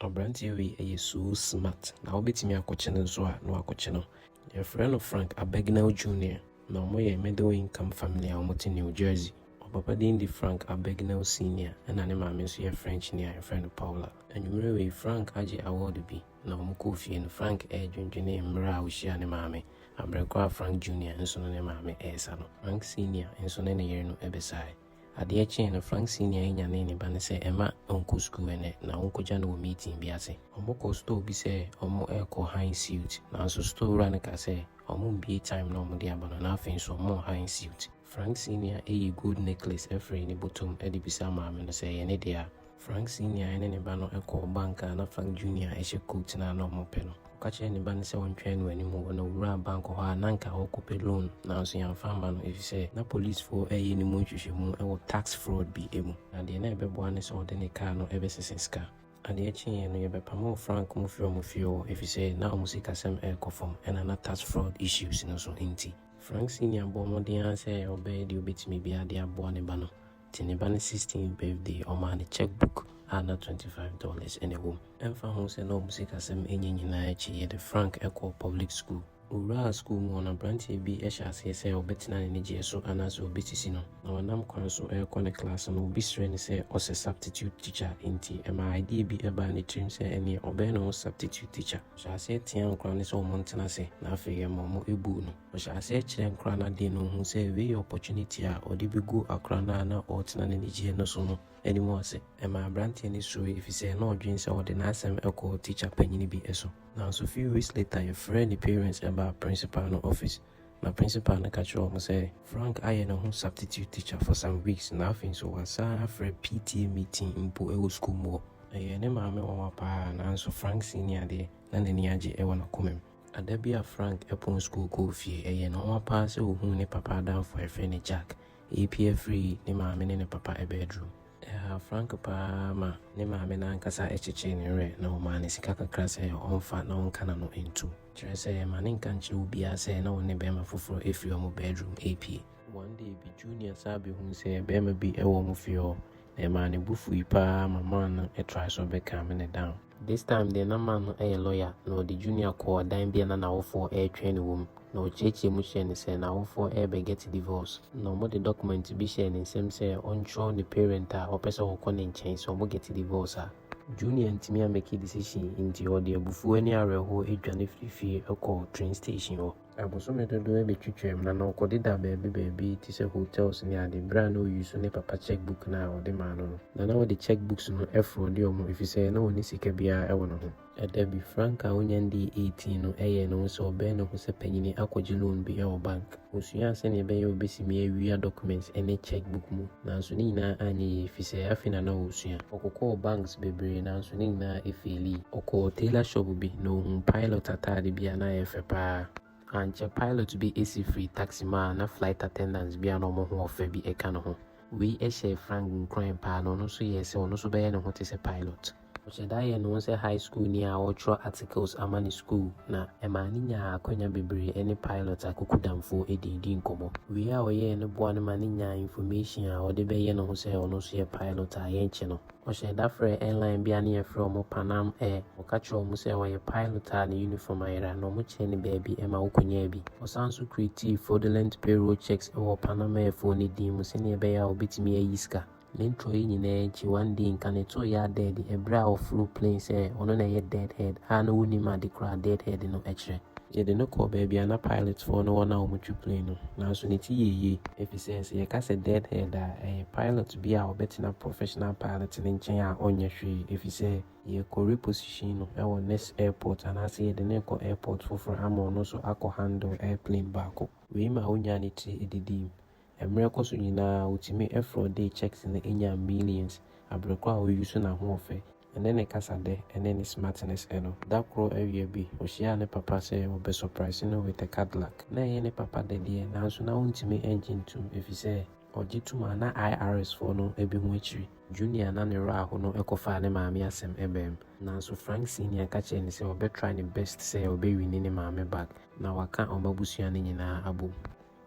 Abranteɛ wei ɛyɛ so smart na wobɛtumi akɔkye no nso a na wakɔkye no. Yɛfrɛ no Frank Abagnale Jr. na ɔyɛ middle income family a wɔte New Jersey. Ɔpapa din de Frank Abagnale Sr. ɛna ne maame nso yɛ French ni a yɛfrɛ no Paula. Anwummerɛ wei Frank agye award bi na wɔkɔɔ fie no Frank ɛredwendwene mmerɛ a ɔhyia ne maame. Abrɛkɔ a Frank Jr. nso no ne maame ɛresa no. Frank Sr. nso ne yere no ɛbɛsae. Adeɛ kyɛn no Frank Sr. ɛnyane ne ba no sɛ ɛma ɔnkɔ school ɛnɛ na ɔnkɔgya no wɔ meeting bi ase. Ɔmokɔ store bi sɛ ɔmo ɛrekɔ high suit nanso store wura no ka sɛ ɔmo mbie time na ɔmo de aba no na afei nso ɔmo high suit. Frank Sr. ɛyɛ gold necklace ɛfiri ne bottom ɛde bisa maame no sɛ ɛyɛ ne deɛ a. Frank Sr. ɛne ne ba no ɛkɔ bank a na Frank Jr. ɛhyɛ coat na ɔmo pɛ no. Ɔka kyerɛ ne ba no sɛ ɔntwɛn no anim wɔ na owura bank hɔ a na nka ɔkɔpɛ loan nanso yɛmfa mma no ɛfisɛ na policefoɔ ɛyɛ ne mu nhwehwɛmu ɛwɔ tax fraud bi mu. Na deɛ na ɛbɛboa ne sɛ ɔde ne car no ɛbɛsese sika. Adeɛ kyeeɛ no yɛbɛpamo Frank mu firi ɔmo fie hɔ ɛfisɛ na ɔmo sikasɛm ɛrekɔ fam ɛna na tax fraud issues no so nti. Frank Sr. bɔ mmɔden ara sɛ ɔbɛyɛ deɛ ɔbɛtumi biara de aboa ne ba no. Nti ne ba no 16th birthday ɔmaa ne checkbook a na $25 ɛna ɛwɔ mu. Ɛmfa ho sɛ na ɔmo sikasɛm ɛnyɛ nyinaa akyi yɛde Frank ɛkɔ public school. Owura school mu ɔno aberanteɛ bi ɛhyɛ aseɛ sɛ ɔbɛtena ne gyeɛ so anaasɛ ɔbɛsisi no. Na ɔnam kwan so ɛrekɔ ne class no obi srɛ ne sɛ ɔsɛ substitute teacher nti ɛma idea bi ɛbaa ne tirim sɛ ɛneɛ ɔbɛyɛ ne ho substitute teacher. Ɔhyɛ aseɛ tea nkora ne sɛ ɔmo ntena ase na afei ɛma ɔmo ɛbu no. Ɔhyɛ aseɛ kyerɛ nkora no adeɛ no ho sɛ wei yɛ opportunity a ɔde bɛgu akora no a na ɔretena ne gyeɛ no so no anim ase. Ɛma aberanteɛ no suro ɛfisɛ na ɔdwene sɛ ɔde n'asɛm ɛkɔ teacher panyin bi ɛso. Nanso few weeks later yɛfrɛ ne parents ɛbaa principal no office. Na principal no ka kyerɛ ɔmo sɛ Frank ayɛ ne ho substitute teacher for some weeks na afei nso wasan afrɛ PTA meeting mpo ɛwɔ school mu hɔ. Ɛyɛ ne maame ɔwa paa nanso Frank Sr. deɛ na n'ani agye ɛwɔ n'akoma mu. Ada bi a Frank ɛpɔn school kɔɔ fie ɛyɛ ne ɔwa paa sɛ ohuu ne papa adamfo ɛfrɛ ne Jack ɛpie firi ne maame ne ne papa bedroom. Frank paa ma ne maame no ankasa ɛkyekyere ne werɛ na ɔmaa ne sika kakra sɛ ɔmfa na ɔnka na no ntu. Kyerɛ sɛ ma ne nka nkyerɛ obiara sɛ na ɔne bɛrima foforɔ ɛfiri ɔmo bedroom ɛpie. One day bi Junior saa bɛhu sɛ bɛrima bi ɛwɔ ɔmo fie hɔ na ɛmaa ne bo fui paa ma man no ɛtry so bɛcalm ne down. This time deɛ na man no ɛyɛ lawyer na ɔde Junior kɔɔ dan bi a na n'awofoɔ ɛretwɛn no wɔ mu. Na ɔkyerɛkyerɛ mu hyɛ ne sɛ n'awofoɔ ɛrebɛget divorce. Na ɔmo de document bi hyɛ ne nsɛm sɛ ɔntwerɛ ne parent a ɔpɛ sɛ ɔkɔ ne nkyɛn sɛ ɔmo get divorce a. Junior ntumi amake decision nti ɔde abufuo ne awerɛhoɔ ɛdwane firi fie ɛkɔɔ train station hɔ. Abosome dodoɔ ɛbɛtwitwam na ɔkɔdeda baabi te sɛ hotels ne ade berɛ a na ɔyi so ne papa checkbook na ɔde maa no. Na ɔde checkbooks no ɛfrɔde ɔmo ɛfisɛ na ɔnni sika biara ɛwɔ ne ho. Ɛda bi Frank a wonya ndii 18 no ɛyɛ ne ho sɛ ɔbɛn ne ho sɛ panyini akɔgye loan bi ɛwɔ bank. Osua sɛnea ɛbɛyɛ ɔbɛsimi awia documents ɛne checkbook mu nanso ne nyinaa anyɛ yie ɛfisɛ afei na ɔresua. Ɔkɔkɔɔ banks bebree nanso ne nyinaa ɛfeeli. Ɔkɔɔ tailor shop bi na ɔhu pilot ataade bi a na ɛyɛ fɛ paa. Ankyɛ pilot bi ɛsi free taxi ma na flight attendants bi a na ɔmo ho ɔfɛ bi ɛka ne ho. Wei ɛhyɛ Frank nkran paa na ɔno nso yɛ sɛ ɔno nso bɛyɛ ne ho te sɛ pilot. Ɔhyɛ da yɛ ne ho sɛ high school ni a ɔtwerɛ articles ama ne school na ɛma ne nyaa akɔnya bebree ɛne pilot akokudamfoɔ ɛdidi nkɔmmɔ. Wei a ɔyɛɛ no boa no ma ne nyaa information a ɔde bɛyɛ ne ho sɛ ɔno nso yɛ pilot a yɛnkyɛ no. Ɔhyɛ da frɛ airline bi a ne yɛfrɛ ɔmo Panam Air. Ɔka kyerɛ ɔmo sɛ ɔyɛ pilot a ne uniform ayera na ɔmo kyerɛ ne baabi ɛma wokɔnya bi. Ɔsan so create fraudulent payroll checks ɛwɔ Panam Air foɔ ne din mu sɛnea ɛbɛyɛ a ɔbɛtumi ayi sika. Ne ntoro yi nyinaa akyi one day nka ne to yɛ dead ɛberɛ a ɔforo plane sɛ ɔno na ɛyɛ dead head a na wonim ade koraa dead head no ɛkyerɛ. Yɛde no kɔɔ baabi a na pilotfoɔ no wɔ na ɔmotwi plane no nanso ne ti yɛyie ɛfisɛ sɛ yɛka sɛ dead head a ɛyɛ pilot bi a ɔbɛtena professional pilot ne nkyɛn a ɔnyɛ hwee ɛfisɛ yɛkɔ reposition no ɛwɔ next airport anaasɛ yɛde ne kɔ airport foforɔ ama ɔno nso akɔ handle airplane baako. Wei ma wonya ne tiri ɛdidim. Mmerɛ kɔ so nyinaa wotumi ɛfrɔde checks no ɛnya millions. Abrɛkɔ a ɔyi so na ho ɔfɛ ɛne ne kasadɛ ɛne ne smartness ɛno. Da koro awia bi ɔhyia ne papa sɛ ɔbɛ surprise no with a Cadillac. Na ɛyɛ ne papa dɛdeɛ nanso na wontumi ɛngye ntom ɛfisɛ ɔgye tom a na IRS foɔ no ɛbɛhu akyiri. Junior na ne werɛ aho no ɛkɔfaa ne maame asɛm ɛbɛm. Nanso Frank Sr. ka kyerɛ ne sɛ ɔbɛtry ne best sɛ ɔbɛwini ne maame back na waka ɔmo abusua no nyinaa abom.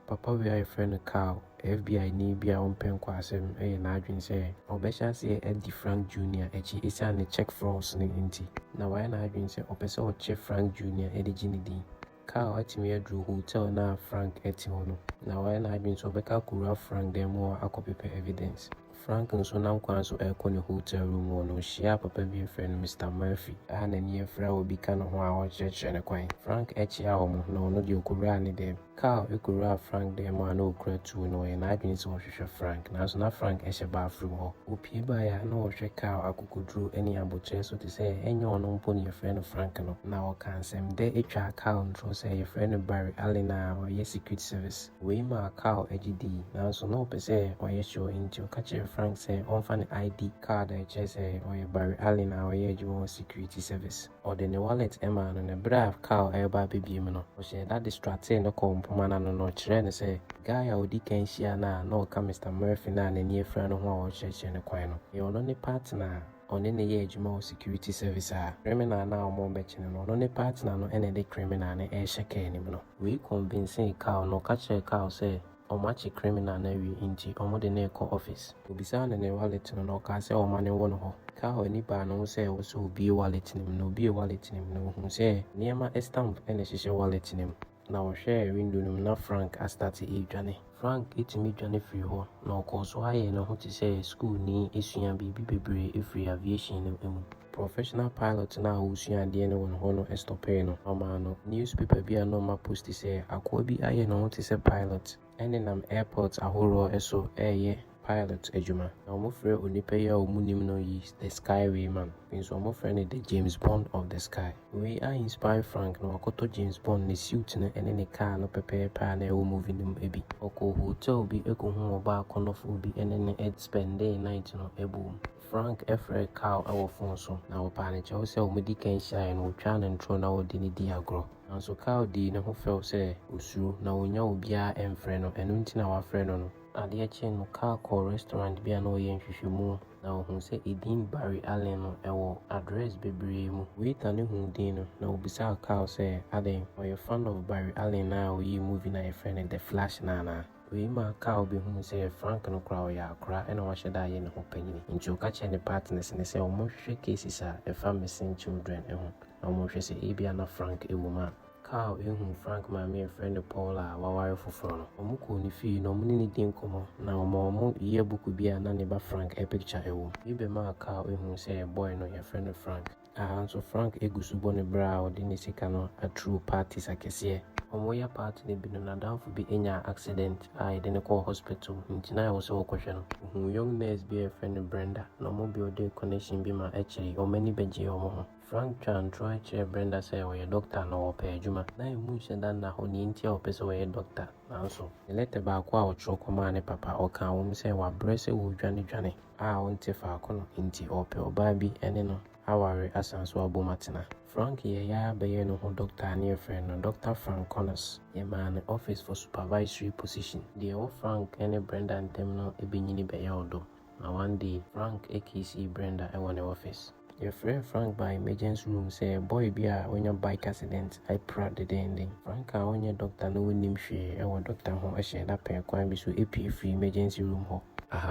Papa wei a yɛfrɛ no Carl FBI ni bi a ɔmpɛ nkɔ asɛm ɛyɛ n'adwene sɛ ɔbɛhyɛ aseɛ adi Frank Jr. akyi ɛsiane ne check frauds ne nti. Na wayɛ n'adwene sɛ ɔpɛ sɛ ɔkyɛ Frank Jr. ɛde gye ne din. Carl atumi aduru hotel na Frank ɛte hɔ no. Na wayɛ n'adwene sɛ ɔbɛka akɔwura Frank dan mu akɔpepɛ evidence. Frank nso nam kwan so ɛrekɔ ne hotel room hɔ no, ɔhyia papa bi frɛ no Mr. Murphy a n'ani afira a obi ka ne ho a ɔkyerɛkyerɛ ne kwan. Frank akyia wɔn na ɔno deɛ ɔkɔwura ne dɛm. Carl ɛkɔwura Frank dan mu a na ɔkura tuo no ɔyɛ n'adwene sɛ ɔhwehwɛ Frank, nanso na Frank ɛhyɛ bathroom hɔ. Opie baeɛ a na ɔhwɛ Carl akokoduro ne abɔkyerɛ so te sɛ ɛnyɛ ɔno mpo ne yɛfrɛ no Frank no. Na ɔka nsɛm dɛ atwa Carl ntorɔ sɛ yɛfrɛ no Barry Allen a ɔyɛ Secret Service. Wei maa Carl agye dii, nanso na ɔpɛ sɛ ɔyɛ sure nti ɔka kyerɛ Frank sɛ ɔmfa ne ID card a ɛkyerɛ sɛ ɔyɛ Barry Allen a ɔyɛ adwuma wɔ Security Service. Ɔde ne wallet ɛmaa no. Ne berɛ a Carl ɛreba abɛbie mu no, ɔhyɛ da distractee no kɔɔ mpoma no ano na ɔkyerɛ no sɛ guy a ɔdi kan hyia no a na ɔka Mr. Murphy no a n'ani afira no ho a ɔkyerɛkyerɛ ne kwan no. Ɛyɛ ɔno ne partner a ɔne ne yɛ adwuma wɔ Security Service a criminal na ɔmo bɛkyene no. Ɔno ne partner no ɛna ɛde criminal no ɛrehyɛ kaa anim no. Wei convincing Carl na ɔka kyerɛ Carl sɛ ɔmo akye criminal no awie nti ɔmo de no ɛkɔ office. Obisaa no ne wallet no na ɔkaa sɛ ɔma ne wɔ no hɔ. Carl ani baa no ho sɛ ɛwɔ sɛ obie wallet no mu na obie wallet no mu na ohu sɛ nneɛma stamp ɛna ɛhyehyɛ wallet no mu. Na ɔhwɛɛ window no mu na Frank astarte ɛredwane. Frank ɛtumi dwane firi hɔ na ɔkɔɔ so ayɛ ne ho te sɛ schoolni ɛsua biribi bebree ɛfiri aviation no mu. Professional pilot na a ɔsua adeɛ no wɔ hɔ no ɛstɔpɛɛ no. Ɔmaa no newspaper bi a na ɔma post sɛ akoa bi ayɛ ne ho te sɛ pilot ɛne nam airport ahoroɔ ɛso ɛreyɛ pilot adwuma. Na ɔmo frɛ onipa yi a ɔmo nim no yi the Skywayman. Nso ɔmo frɛ no the James Bond of the sky. Wei a inspire Frank na wakɔtɔ James Bond ne suit no ɛne ne car no pɛpɛɛpɛ a na ɛwɔ movie no mu bi. Ɔkɔɔ hotel bi ɛkɔhu ɔbaa kɔnɔfoɔ bi ɛne ne spendee night no ɛbom. Frank ɛfrɛ Carl ɛwɔ phone so na ɔpaa ne kyɛw sɛ ɔmo di kan hyiaeɛ no ɔtwa ne ntoro na ɔde ne di agorɔ. Nanso Carl dii ne ho fɛw sɛ osuro na ɔnya obiara ɛmfrɛ no, ɛno nti na wafrɛ no no. Adeɛ kyee no Carl kɔɔ restaurant bi a na ɔyɛ nhwehwɛmu na ɔhu sɛ edin Barry Allen no ɛwɔ address bebree mu. Waiter no hu din no na obisaa Carl sɛ adɛn ɔyɛ fan of Barry Allen a ɔyɛ movie na yɛfrɛ no The Flash na anaa. Wei maa Carl bɛhu sɛ Frank no koraa ɔyɛ akora ɛna wahyɛ da ayɛ ne ho panyini. Nti ɔka kyerɛ ne partners ne sɛ ɔmohwehwɛ cases a ɛfa missing children ho na ɔmohwɛ sɛ ebia na Frank ɛwɔ mu a. Carl ɛhu Frank maame ɛfrɛ no Paul a waware foforɔ no. Ɔmo kɔɔ ne fie na ɔmo ne ne di nkɔmmɔ na ɔmo yɛ buku bi a na ne ba Frank picture ɛwɔ. Bi bɛmaa Carl ɛhu sɛ boy no yɛfrɛ no Frank. Nso Frank ɛgu so bɔ ne berɛ a ɔde ne sika no aturu parties akɛseɛ. Ɔmo yɛ party no bi no n'adamfo bi ɛnya accident a yɛde ne kɔɔ hospital nti na ɛwɔ sɛ wɔkɔhwɛ no. Ɔhu young nurse bi ɛfrɛ no Brenda na ɔmo build connection bi ma ɛkyerɛ ɔmo ani bɛgye ɔmo ho. Frank twa ntoro kyerɛ Brenda sɛ ɔyɛ doctor na ɔpɛ adwuma. Na emu nhyɛ da na hɔ ne nti a ɔpɛ sɛ ɔyɛ doctor. Nanso ne letter baako a ɔtwerɛ kɔmaa ne papa ɔka wɔm sɛ wabrɛ sɛ wɔredwane a ɔnte faako no nti ɔpɛ ɔbaa bi ɛne no aware asan so abom atena. Frank yɛyɛ bɛyɛ no ho doctor ne yɛfrɛ no Dr. Frank Connors. Yɛmaa ne office for supervisory position. Deɛ ɛwɔ Frank ne Brenda ntam no ɛbɛnyini bɛyɛ ɔdɔ. Na one day Frank ɛkisi Brenda ɛwɔ ne office. Yɛfrɛ Frank by emergency room sɛ boy bi a ɔnya bike accident ɛpra dedenden. Frank a ɔnyɛ doctor na ɔnim hwee ɛwɔ doctor ho ɛhyɛ da pɛɛ kwan bi so ɛpie firi emergency room hɔ.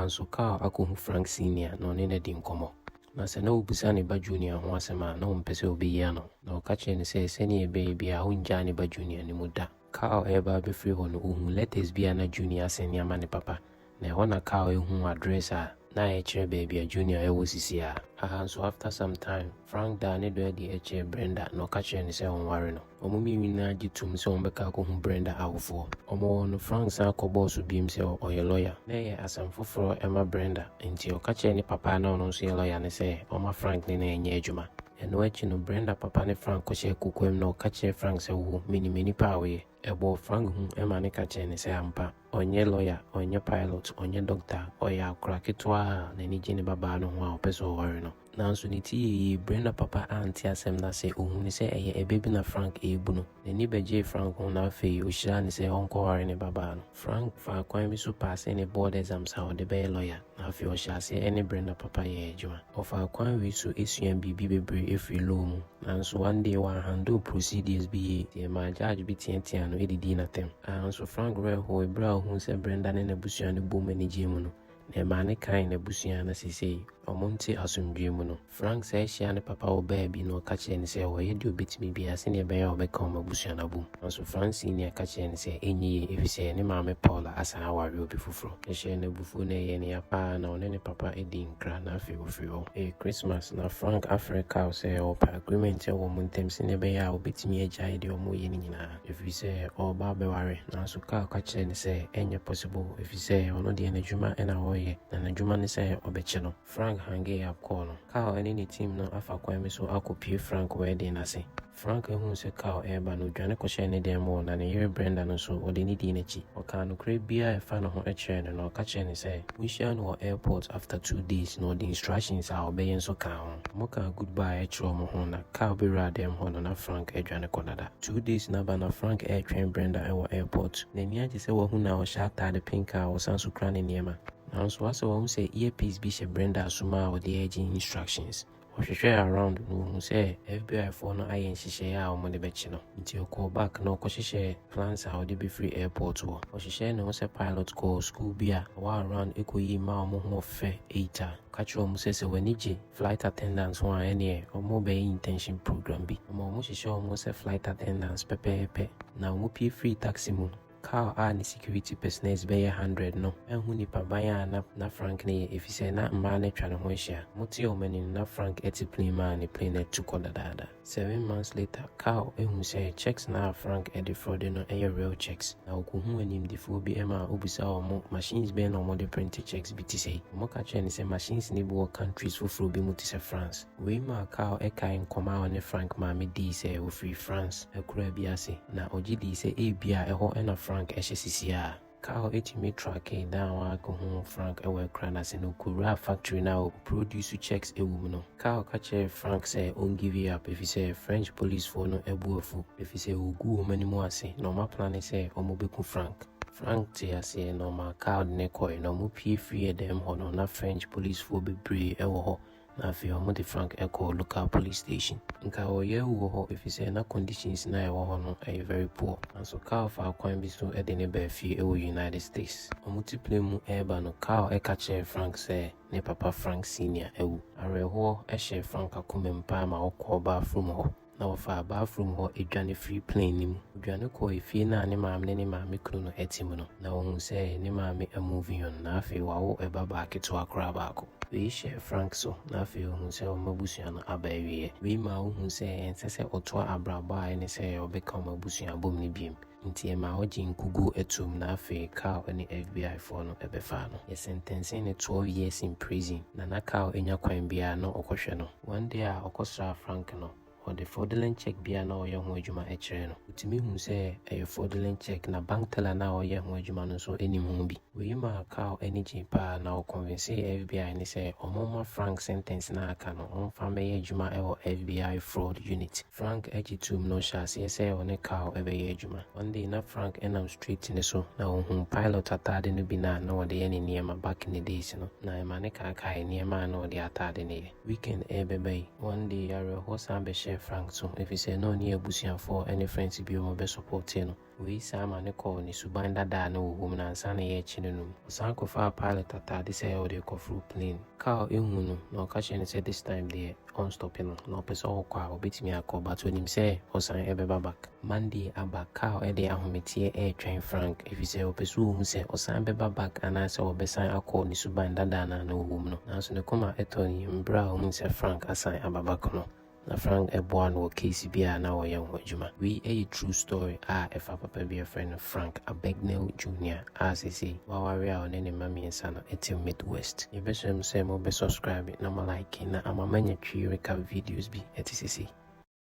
Nso Carl akɔhu Frank senior na ɔne no di nkɔmmɔ. Na sɛ na ɔbusa ne ba junior ho asɛm a na ɔmpɛ sɛ ɔbɛyi ano. Na ɔka kyerɛ no sɛ sɛneɛ ɛbɛyɛ bi a ɔngyaa ne ba junior no mu da. Carl ɛreba abɛfiri hɔ no ɔhu letters bi a na junior asɛn ne ama ne papa. Na ɛhɔ na Carl ɛhu address a na ɛkyerɛ baabi a junior ɛwɔ sisi a. So after some time Frank daa ne dɔ de ɛkyerɛ Brenda na ɔka kyerɛ no sɛ ɔnware no. Ɔmo mmienu nyinaa gye tom sɛ ɔmbɛka akɔhu Brenda awofoɔ. Ɔmo wɔ no Frank san kɔbɔɔ so biom sɛ ɔyɛ lawyer na ɛyɛ asɛm foforɔ ɛma Brenda nti ɔka kyerɛ ne papa na ɔno nso yɛ lawyer ne sɛ ɔma Frank ne na ɛnyɛ adwuma. Ɛno akyi no Brenda papa ne Frank kɔhyɛ kokoam na ɔka kyerɛ Frank sɛ wo menim nipa a woyɛ. Ɛbɔ Frank hu ɛma ne ka kyerɛ ne sɛ ampa ɔnyɛ lawyer, ɔnyɛ pilot, ɔnyɛ doctor, ɔyɛ akora ketewa a n'ani gye ne babaa no ho a ɔpɛ sɛ ɔware no. Nanso ne ti yɛyɛ Brenda papa ante asɛm na sɛ ɔhu ne sɛ ɛyɛ ɛbɛ bi na Frank ɛɛbu no. N'ani bɛgyee Frank ho na afei ɔhyira ne sɛ ɔnkɔware ne babaa no. Frank faa kwan bi so paase ne board exams a ɔde bɛyɛ lawyer na afei ɔhyɛ aseɛ ɛne Brenda papa yɛ adwuma. Ɔfaa kwan wei so ɛsua biribi bebree ɛfiri law mu. Nanso one day wɔahandle procedures bi yie. Deɛ ma judge bi teatea no edidi natem so Frank reho ebra hu se Brenda ne n'abusua ne bom ani gye mu no na ma ne kan n'abusua na sesei omonte asomdwe mu no Frank sa ehia ne papa wo baa bi no ka kire ne se wo ye de obetimi bia se ne be ya obeka omabusua na bom so Frank senior ka kire ne se enyi efise ne maame Paula asa aware obi foforo ehia ne bufu na ye ne ya pa na one ne papa edi nkra na afi ofio Christmas na Frank Africa se o pa agreement e wo montem se ne be ya obetimi agya de omo ye ne nyina efise o ba be ware na so ka kire ne se enye possible efise ono de na dwuma e na wo ye na dwuma ne se obeche no Frank hange up call no Carl any team no afa kwan mi so akopie Frank wedding ase Frank hu se Carl eba no dwane ko hye ne dem mo na ne yere Brenda no so ode ni di n'echi o ka no kre bia e fa no ho e kire no ka kire ne se we share no airport after 2 days no the instructions are obeying so ka ho mo ka goodbye e kire mo ho na Carl be ra dem ho no na Frank e dwane ko dada 2 days na ba na Frank e train Brenda e wo airport na ni age se wo hu na o shata de pinka o san so kra ne niema na so ase wo say earpiece bi she Brenda asuma with the aging instructions ohwehwe around no say FBI for no ayen hihye a omo de bechi no nti o call back no kohihye plans how de be free airport wo ohwehwe no say pilot call school bia wa around ekoyi ma omo ho fe 8 kacho omo say wanije flight attendants ho ene omo be intention program bi omo hihye omo say flight attendants pepepe na omo pay free taxi mu Carl and security personnel be 100 no enhu nipa banya na Frank ne efise na mma na twa ne ho hia muti omani na Frank etiplane man ne plane to kodada 7 months later Carl ehun say checks na Frank e fraud no real checks na okohu anim defo bi ema obisa omo machines be no mo de print checks bi ti say mo ka che ne say machines ne bo countries foforo bi muti say France we ma Carl e kai nkoma on Frank ma me di say o free France ekura bi ase na oji di say e bia eho na Frank HCCA Carl etimi track down alcohol Frank ewe krana se no kura factory now produce checks ewu no Carl kache Frank say on give you up if he say French police for no ebuofu if he say ogu many more ase no ma plan say omobeku Frank te ase no ma Carl ne koy no mu pie free dem hono na French police for bebre ewo ho na fi omo de Frank echo local police station nka oye wo ho if you say na conditions na e wo ho no are very poor and so Carl fa kwan bi so e de ne ba fi e wo United States omo tiple mu e ba no Carl e ka che Frank say ne papa Frank senior ewu areho e she Frank akomempa ma okọ ba from ho na wafa bathroom ho edwane free plane nim edwane ko efie na ne maame kunu no etim no na wo say ne maame moving on na afi wawo e baba keto akra baako we share Frank so na afi wo say o mabusua no abawie we ma wo say ensese oto abraba a ne say obeka mabusua bom ne biem nti ma oji nkugu etum na afi Carl ne FBI for no ebefa no ye sentencing ne 12 years in prison na Carl enya kwan bia no okohwe no one day a okosra Frank no or the fraudulent check bia na oye ho adwuma e kire no utimi hu say e fraudulent check na bank teller na oye ho adwuma no so enim ho bi we ma Carl energy pa na o convince FBI ni say omoma Frank sentence na aka no on fa me adwuma e wo FBI fraud unit Frank ejitum no sha say one Carl e be adwuma one day na Frank enam straight ni so na ohun pilot atade no bi na ode ye ne niema back in the days no na e ma ne ka kai niema na ode atade ne weekend e bebe one day are ho san be Frank so if you say no ni abusia for any friends bi o be support no we sama ne call ni suban dada na wo na ansa na ye chi no san ko fa pilot atade say o de ko through plane Carl ehunu no na ka che ne say this time there on stopping no person o kwa obetimi akọ but when him say o san e be back Monday aba Carl e de ahometie e train Frank if you say o pesu hu say o san be back ana say o be san akọ ni suban dada na wo no na so ne koma etoni mbra o say Frank asan ababak no na Frank eboa no case bia na wo yan hojuma we a true story efa papa be a friend Frank Abagnale Jr. say wawari a one ne mami ensa no etim Midwest ye be say mo be subscribe na like na amamanya twi recap videos bi etisisi